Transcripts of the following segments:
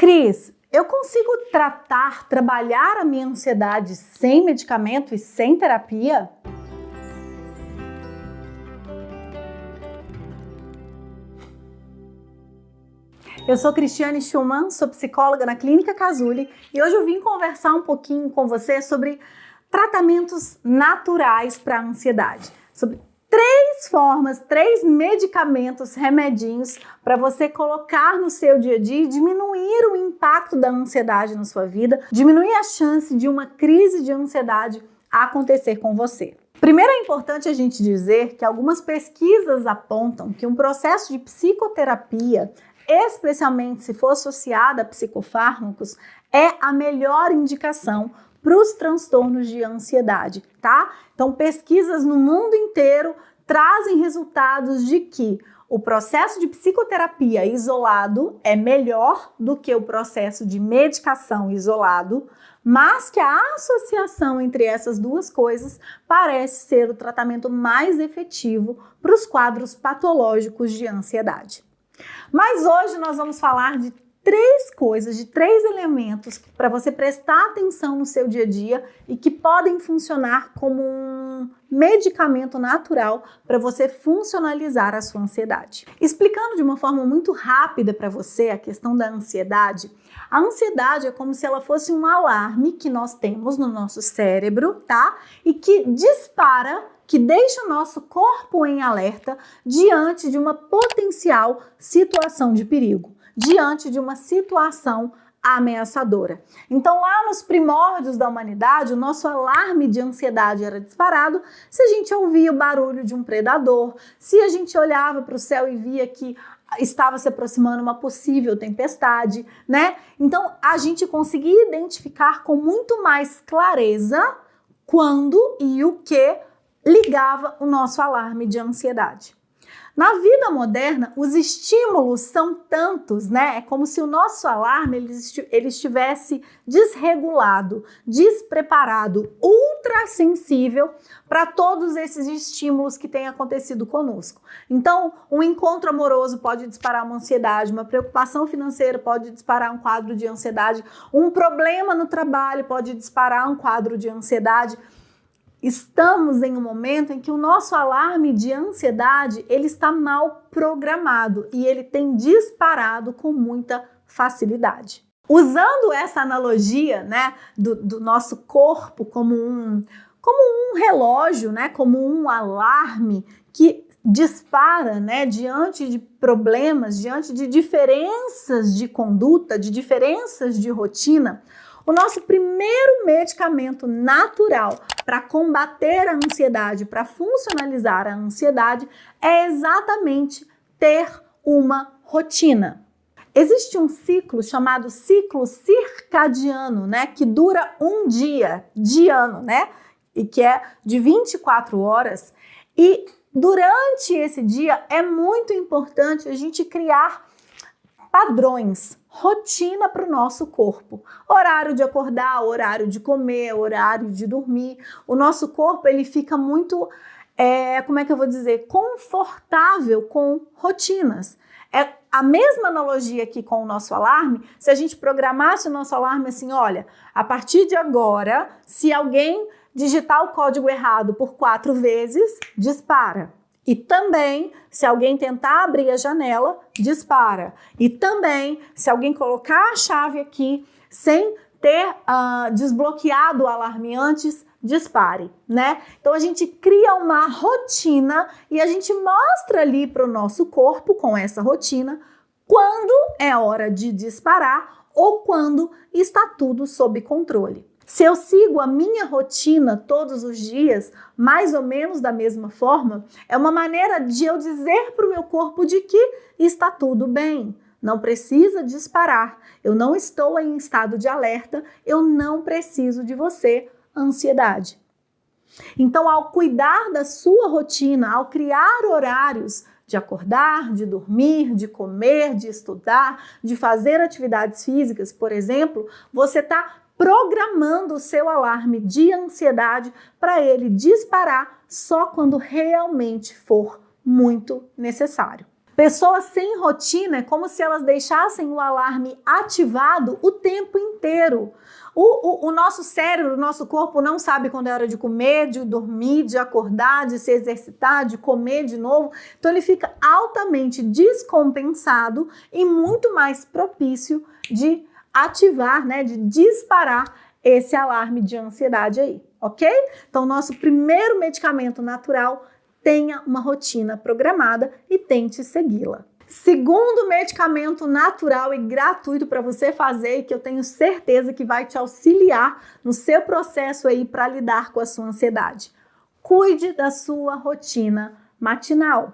Cris, eu consigo trabalhar a minha ansiedade sem medicamento e sem terapia? Eu sou Cristiane Schumann, sou psicóloga na Clínica Casuly e hoje eu vim conversar um pouquinho com você sobre tratamentos naturais para a ansiedade. Sobre 3 medicamentos, remedinhos para você colocar no seu dia a dia e diminuir o impacto da ansiedade na sua vida, diminuir a chance de uma crise de ansiedade acontecer com você. Primeiro é importante a gente dizer que algumas pesquisas apontam que um processo de psicoterapia, especialmente se for associada a psicofármacos, é a melhor indicação para os transtornos de ansiedade, tá? Então, pesquisas no mundo inteiro trazem resultados de que o processo de psicoterapia isolado é melhor do que o processo de medicação isolado, mas que a associação entre essas duas coisas parece ser o tratamento mais efetivo para os quadros patológicos de ansiedade. Mas hoje nós vamos falar de 3 elementos para você prestar atenção no seu dia a dia e que podem funcionar como um medicamento natural para você funcionalizar a sua ansiedade. Explicando de uma forma muito rápida para você a questão da ansiedade, a ansiedade é como se ela fosse um alarme que nós temos no nosso cérebro, tá? E que dispara, que deixa o nosso corpo em alerta diante de uma potencial situação de perigo, diante de uma situação ameaçadora. Então, lá nos primórdios da humanidade, o nosso alarme de ansiedade era disparado se a gente ouvia o barulho de um predador, se a gente olhava para o céu e via que estava se aproximando uma possível tempestade, né? Então, a gente conseguia identificar com muito mais clareza quando e o que ligava o nosso alarme de ansiedade. Na vida moderna, os estímulos são tantos, né? É como se o nosso alarme ele estivesse desregulado, despreparado, ultrassensível para todos esses estímulos que têm acontecido conosco. Então, um encontro amoroso pode disparar uma ansiedade, uma preocupação financeira pode disparar um quadro de ansiedade, um problema no trabalho pode disparar um quadro de ansiedade. Estamos em um momento em que o nosso alarme de ansiedade ele está mal programado e ele tem disparado com muita facilidade. Usando essa analogia, né, do nosso corpo como um relógio, né, como um alarme que dispara, né, diante de problemas, diante de diferenças de conduta, de diferenças de rotina, o nosso primeiro medicamento natural para combater a ansiedade, para funcionalizar a ansiedade, é exatamente ter uma rotina. Existe um ciclo chamado ciclo circadiano, né, que dura um dia de ano, né, e que é de 24 horas. E durante esse dia é muito importante a gente criar padrões, rotina para o nosso corpo. Horário de acordar, horário de comer, horário de dormir. O nosso corpo ele fica muito, confortável com rotinas. É a mesma analogia aqui com o nosso alarme, se a gente programasse o nosso alarme assim, olha, a partir de agora, se alguém digitar o código errado por 4 vezes, dispara. E também, se alguém tentar abrir a janela, dispara. E também, se alguém colocar a chave aqui sem ter desbloqueado o alarme antes, dispare, né? Então, a gente cria uma rotina e a gente mostra ali para o nosso corpo, com essa rotina, quando é hora de disparar ou quando está tudo sob controle. Se eu sigo a minha rotina todos os dias, mais ou menos da mesma forma, é uma maneira de eu dizer para o meu corpo de que está tudo bem. Não precisa disparar, eu não estou em estado de alerta, eu não preciso de você, ansiedade. Então, ao cuidar da sua rotina, ao criar horários de acordar, de dormir, de comer, de estudar, de fazer atividades físicas, por exemplo, você está programando o seu alarme de ansiedade para ele disparar só quando realmente for muito necessário. Pessoas sem rotina é como se elas deixassem o alarme ativado o tempo inteiro. O nosso cérebro, o nosso corpo não sabe quando é hora de comer, de dormir, de acordar, de se exercitar, de comer de novo. Então ele fica altamente descompensado e muito mais propício de ativar, né, de disparar esse alarme de ansiedade aí, ok? Então nosso primeiro medicamento natural, tenha uma rotina programada e tente segui-la. Segundo medicamento natural e gratuito para você fazer e que eu tenho certeza que vai te auxiliar no seu processo aí para lidar com a sua ansiedade. Cuide da sua rotina matinal.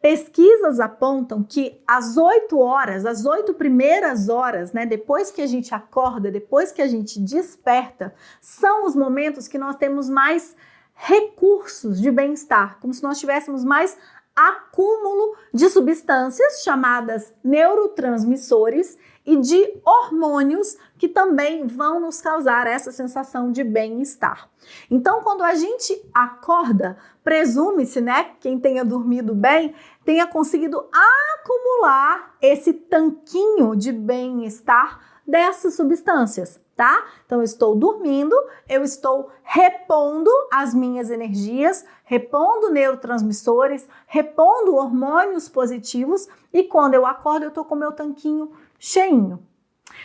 Pesquisas apontam que as 8 primeiras horas, né, depois que a gente acorda, depois que a gente desperta, são os momentos que nós temos mais recursos de bem-estar, como se nós tivéssemos mais acúmulo de substâncias chamadas neurotransmissores e de hormônios que também vão nos causar essa sensação de bem-estar. Então, quando a gente acorda, presume-se, né, quem tenha dormido bem, tenha conseguido acumular esse tanquinho de bem-estar dessas substâncias, tá? Então, eu estou dormindo, eu estou repondo as minhas energias, repondo neurotransmissores, repondo hormônios positivos e quando eu acordo, eu tô com meu tanquinho cheinho.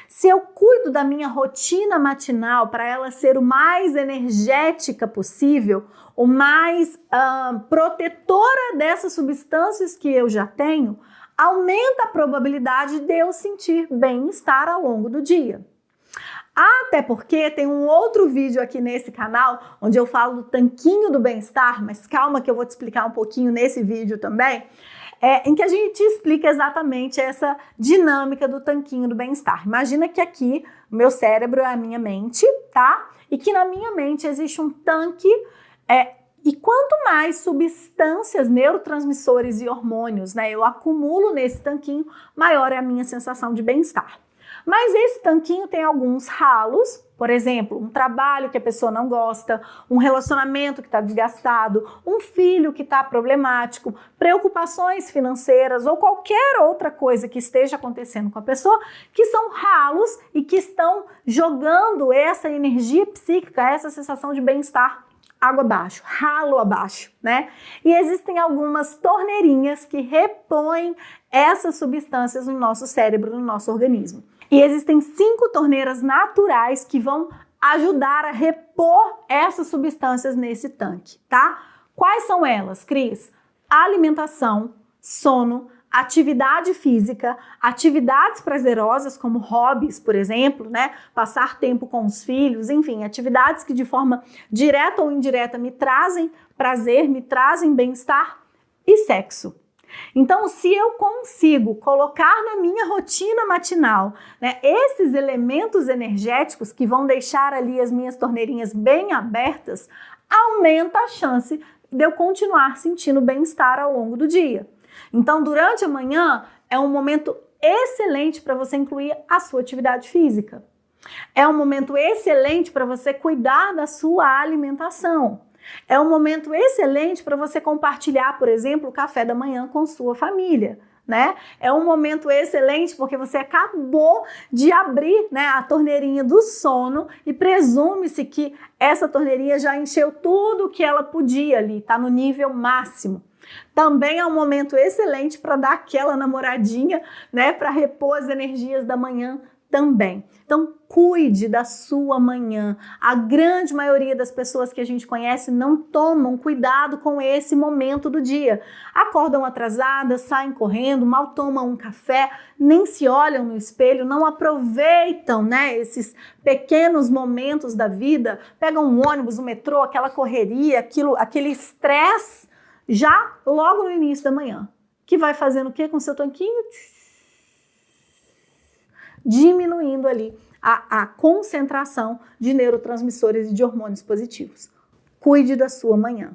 Se eu cuido da minha rotina matinal para ela ser o mais energética possível, o mais protetora dessas substâncias que eu já tenho, aumenta a probabilidade de eu sentir bem-estar ao longo do dia. Até porque tem um outro vídeo aqui nesse canal onde eu falo do tanquinho do bem-estar, mas calma que eu vou te explicar um pouquinho nesse vídeo também, em que a gente explica exatamente essa dinâmica do tanquinho do bem-estar. Imagina que aqui o meu cérebro é a minha mente, tá? E que na minha mente existe um tanque e quanto mais substâncias, neurotransmissores e hormônios, né, eu acumulo nesse tanquinho, maior é a minha sensação de bem-estar. Mas esse tanquinho tem alguns ralos, por exemplo, um trabalho que a pessoa não gosta, um relacionamento que está desgastado, um filho que está problemático, preocupações financeiras ou qualquer outra coisa que esteja acontecendo com a pessoa, que são ralos e que estão jogando essa energia psíquica, essa sensação de bem-estar água abaixo, ralo abaixo, né? E existem algumas torneirinhas que repõem essas substâncias no nosso cérebro, no nosso organismo. E existem 5 torneiras naturais que vão ajudar a repor essas substâncias nesse tanque, tá? Quais são elas, Cris? Alimentação, sono, atividade física, atividades prazerosas como hobbies, por exemplo, né? Passar tempo com os filhos, enfim, atividades que de forma direta ou indireta me trazem prazer, me trazem bem-estar e sexo. Então, se eu consigo colocar na minha rotina matinal, né, esses elementos energéticos que vão deixar ali as minhas torneirinhas bem abertas, aumenta a chance de eu continuar sentindo bem-estar ao longo do dia. Então, durante a manhã, é um momento excelente para você incluir a sua atividade física. É um momento excelente para você cuidar da sua alimentação. É um momento excelente para você compartilhar, por exemplo, o café da manhã com sua família, né? É um momento excelente porque você acabou de abrir, né, a torneirinha do sono e presume-se que essa torneirinha já encheu tudo o que ela podia ali, tá no nível máximo. Também é um momento excelente para dar aquela namoradinha, né, para repor as energias da manhã também. Então, cuide da sua manhã. A grande maioria das pessoas que a gente conhece não tomam cuidado com esse momento do dia. Acordam atrasadas, saem correndo, mal tomam um café, nem se olham no espelho, não aproveitam, né, esses pequenos momentos da vida, pegam um ônibus, um metrô, aquela correria, aquele estresse, já logo no início da manhã. Que vai fazendo o quê com o seu tanquinho? Diminuindo ali a concentração de neurotransmissores e de hormônios positivos. Cuide da sua manhã.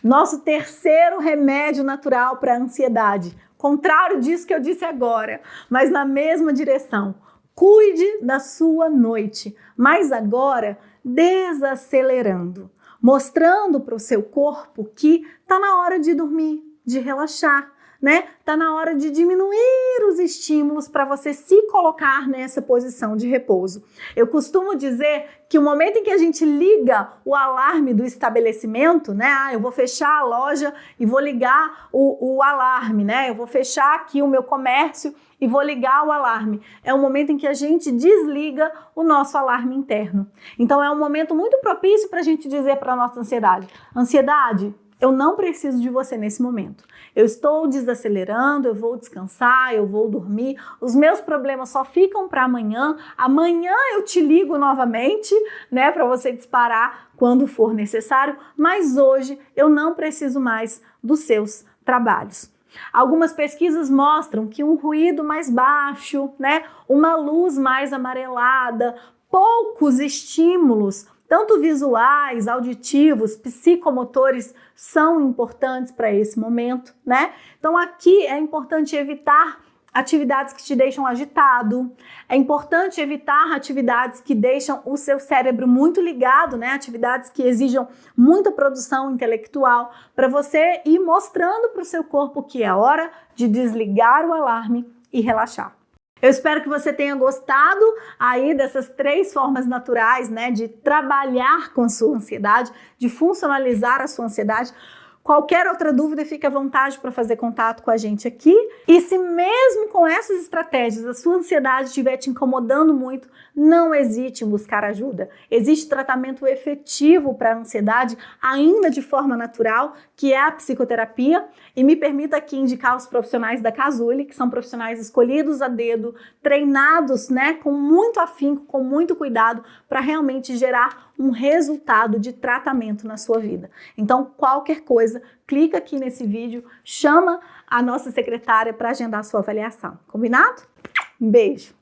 Nosso terceiro remédio natural para a ansiedade, contrário disso que eu disse agora, mas na mesma direção. Cuide da sua noite, mas agora desacelerando, mostrando para o seu corpo que está na hora de dormir, de relaxar. né? Tá na hora de diminuir os estímulos para você se colocar nessa posição de repouso. Eu costumo dizer que o momento em que a gente liga o alarme do estabelecimento, né? Eu vou fechar a loja e vou ligar o alarme, né? Eu vou fechar aqui o meu comércio e vou ligar o alarme. É o momento em que a gente desliga o nosso alarme interno. Então é um momento muito propício para a gente dizer para a nossa ansiedade: ansiedade, eu não preciso de você nesse momento. Eu estou desacelerando, eu vou descansar, eu vou dormir. Os meus problemas só ficam para amanhã. Amanhã eu te ligo novamente, né, para você disparar quando for necessário. Mas hoje eu não preciso mais dos seus trabalhos. Algumas pesquisas mostram que um ruído mais baixo, né, uma luz mais amarelada, poucos estímulos, tanto visuais, auditivos, psicomotores, são importantes para esse momento, né? Então aqui é importante evitar atividades que te deixam agitado, é importante evitar atividades que deixam o seu cérebro muito ligado, né? Atividades que exijam muita produção intelectual, para você ir mostrando para o seu corpo que é hora de desligar o alarme e relaxar. Eu espero que você tenha gostado aí dessas 3 formas naturais, né, de trabalhar com a sua ansiedade, de funcionalizar a sua ansiedade. Qualquer outra dúvida, fique à vontade para fazer contato com a gente aqui. E se mesmo com essas estratégias a sua ansiedade estiver te incomodando muito, não hesite em buscar ajuda. Existe tratamento efetivo para a ansiedade, ainda de forma natural, que é a psicoterapia. E me permita aqui indicar os profissionais da Cazuli, que são profissionais escolhidos a dedo, treinados, né, com muito afinco, com muito cuidado, para realmente gerar um resultado de tratamento na sua vida. Então, qualquer coisa, clica aqui nesse vídeo, chama a nossa secretária para agendar a sua avaliação. Combinado? Um beijo!